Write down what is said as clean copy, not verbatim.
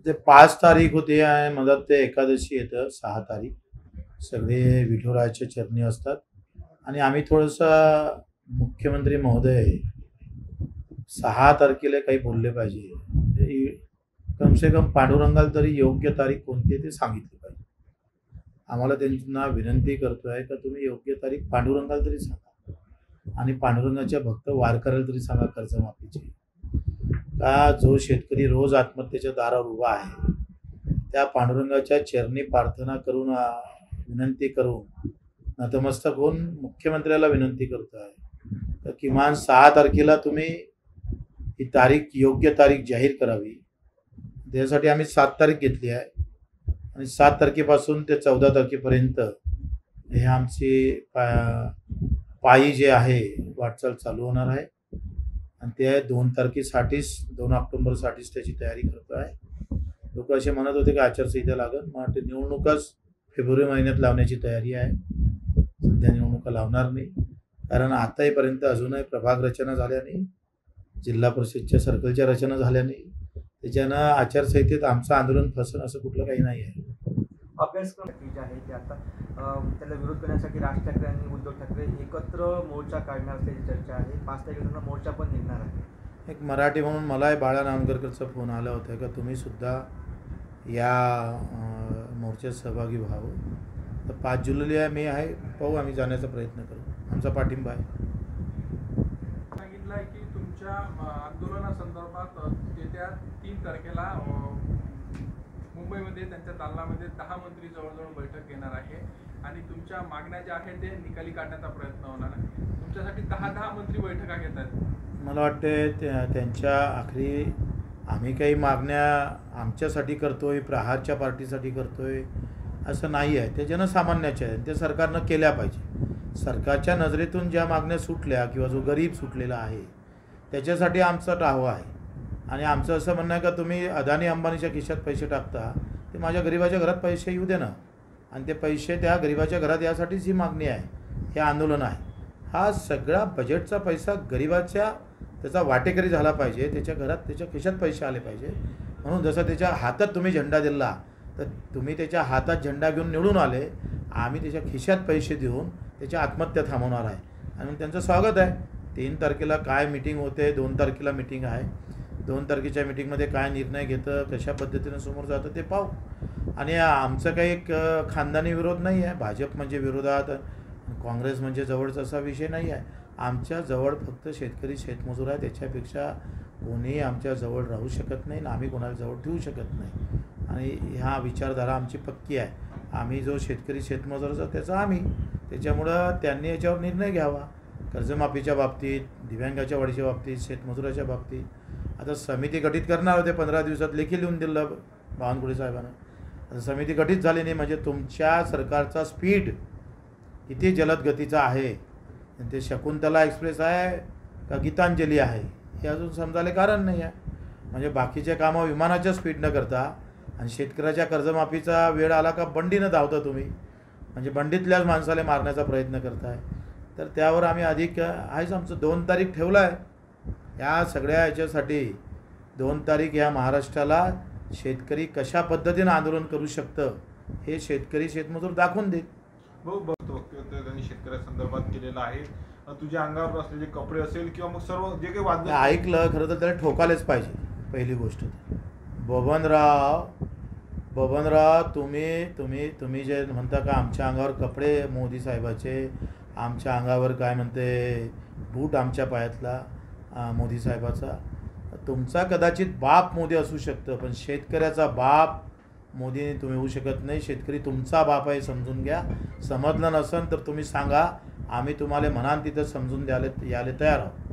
ते 5 तारीख होती आणि मधात ते एकादशी येतं 6 तारीख. सगळे विठुरायाच्या चरणी असतात आणि आम्ही थोडंसं मुख्यमंत्री महोदय 6 तारखेला काही बोलले पाहिजे. म्हणजे कम से कम पांडुरंगाला तरी योग्य तारीख कोणती आहे ते सांगितली पाहिजे. आम्हाला त्यांना विनंती करतोय का तुम्ही योग्य तारीख पांडुरंगाला तरी सांगा आणि पांडुरंगाच्या भक्त वारकऱ्याला तरी सांगा कर्जमाफीची. का जो शेतकरी रोज आत्महत्येच्या दारावर उभा आहे त्या पांडुरंगाच्या चरणी प्रार्थना करून विनंती करून नतमस्तक होऊन मुख्यमंत्र्याला विनंती करतोय तर किमान 6 तारखेला तुम्ही ही तारीख योग्य तारीख जाहीर करावी. त्यासाठी आम्ही 7 तारीख घेतली आहे आणि 7 तारखेपासून ते 14 तारखेपर्यंत हे आमची पायी जे आहे वाटचाल चालू होणार आहे आणि ते 2 तारखेसाठीच 2 ऑक्टोबरसाठीच त्याची तयारी करतो आहे. लोक असे म्हणत होते की आचारसंहिता लागेल, मग ते निवडणुकाच फेब्रुवारी महिन्यात लावण्याची तयारी आहे. सध्या निवडणुका लावणार नाही कारण आताहीपर्यंत अजूनही प्रभाग रचना झाल्या नाही, जिल्हा परिषदच्या सर्कलच्या रचना झाल्या नाही. त्याच्यानं आचारसंहितेत आमचं आंदोलन फसन असं कुठलं काही नाही आहे. अभ्यासक्रम जे आहे ते आता त्याला विरोध करण्यासाठी राज ठाकरे आणि उद्धव ठाकरे एकत्र मोर्चा काढणार असल्याची चर्चा आहे. 5 तारखेला मोर्चा पण निघणार आहे. एक मराठी म्हणून मलाही बाळा नांदगारकरचा फोन आला होता का तुम्ही सुद्धा या मोर्चात सहभागी व्हावं. तर 5 जुलैला मी आहे, पाहू आम्ही जाण्याचा प्रयत्न करू, आमचा पाठिंबा आहे. सांगितलं आहे की तुमच्या आंदोलनासंदर्भात येत्या 3 तारखेला मुंबईमध्ये त्यांच्या दालनामध्ये 10 मंत्री जवळजवळ बैठक घेणार आहे आणि तुमच्या मागण्या ज्या आहेत ते निकाली काढण्याचा प्रयत्न होणार आहे. तुमच्यासाठी 10 मंत्री बैठका घेत आहेत. मला वाटते त्यांच्या आखरी आम्ही काही मागण्या आमच्यासाठी करतोय, प्रहारच्या पार्टीसाठी करतोय असं नाही आहे. ते जनसामान्याच्या आहेत, ते सरकारनं केल्या पाहिजे. सरकारच्या नजरेतून ज्या मागण्या सुटल्या किंवा जो गरीब सुटलेला आहे त्याच्यासाठी आमचा टाहवा आहे आणि आमचं असं म्हणणं आहे का तुम्ही अदानी अंबानीच्या खिशात पैसे टाकता ते माझ्या गरीबाच्या घरात पैसे येऊ दे ना आणि ते पैसे त्या गरीबाच्या घरात यासाठीच ही मागणी आहे, हे आंदोलन आहे. हा सगळा बजेटचा पैसा गरीबाच्या त्याचा वाटेकरी झाला पाहिजे, त्याच्या घरात त्याच्या खिशात पैसे आले पाहिजे. म्हणून जसं त्याच्या हातात तुम्ही झेंडा दिला तर तुम्ही त्याच्या हातात झेंडा घेऊन निवडून आले, आम्ही त्याच्या खिशात पैसे देऊन त्याच्या आत्महत्या थांबवणार आहे आणि त्यांचं स्वागत आहे. 3 तारखेला काय मीटिंग होते, 2 तारखेला मीटिंग आहे. 2 तारखेच्या मीटिंगमध्ये काय निर्णय घेतं, कशा पद्धतीनं समोर जातं ते पाहू. आणि आमचं काही एक खानदानी विरोध नाही आहे. भाजप म्हणजे विरोधात, काँग्रेस म्हणजे जवळचा असा विषय नाही आहे. आमच्या जवळ फक्त शेतकरी शेतमजूर आहे, त्याच्यापेक्षा कोणीही आमच्या जवळ राहू शकत नाही आणि आम्ही कोणाला जवळ ठेवू शकत नाही. आणि ह्या विचारधारा आमची पक्की आहे. आम्ही जो शेतकरी शेतमजूर त्याचा आम्ही, त्याच्यामुळं त्यांनी याच्यावर निर्णय घ्यावा. कर्जमाफीच्या बाबतीत, दिव्यांगाच्या वाढीच्या बाबतीत, शेतमजुराच्या बाबतीत आता समिती गठीत करणार होते. 15 दिवसात लेखी लिहून दिलं बावनकुळे साहेबांना. आता समिती गठीत झाली नाही म्हणजे तुमच्या सरकारचा स्पीड किती जलद गतीचा आहे. ते शकुंतला एक्सप्रेस आहे का गीतांजली आहे हे अजून समजायला कारण नाही आहे. म्हणजे बाकीचे कामं विमानाच्या स्पीड न करता आणि शेतकऱ्याच्या कर्जमाफीचा वेळ आला का बंडीनं धावता तुम्ही, म्हणजे बंडीतल्याच माणसाला मारण्याचा प्रयत्न करताय. तर त्यावर आम्ही अधिक आहेच. आमचं 2 तारीख ठेवलं आहे या सगळ्या याच्यासाठी. 2 तारीख या महाराष्ट्राला शेतकरी कशा पद्धतीनं आंदोलन करू शकतं हे शेतकरी शेतमजूर दाखवून देत. बघतो वक्तव्य त्यांनी शेतकऱ्यांसंदर्भात केलेलं आहे. तुझ्या अंगावर असलेले कपडे असेल किंवा मग सर्व जे काही वाद्य ऐकलं खरं तर त्याला ठोकायलाच पाहिजे. पहिली गोष्ट बबनराव तुम्ही जे म्हणता का आमच्या अंगावर कपडे मोदी साहेबाचे, आमच्या अंगावर काय म्हणते बूट आमच्या पायातला मोदी साहेबाचा. तुमचा कदाचित बाप मोदी असू शकतं पण शेतकऱ्याचा बाप मोदी तुम्ही होऊ शकत नाही. शेतकरी तुमचा बाप आहे, समजून घ्या. समजलं नसेल तर तुम्ही सांगा, आम्ही तुम्हाला म्हणाल तिथं समजून यायला तयार आहोत.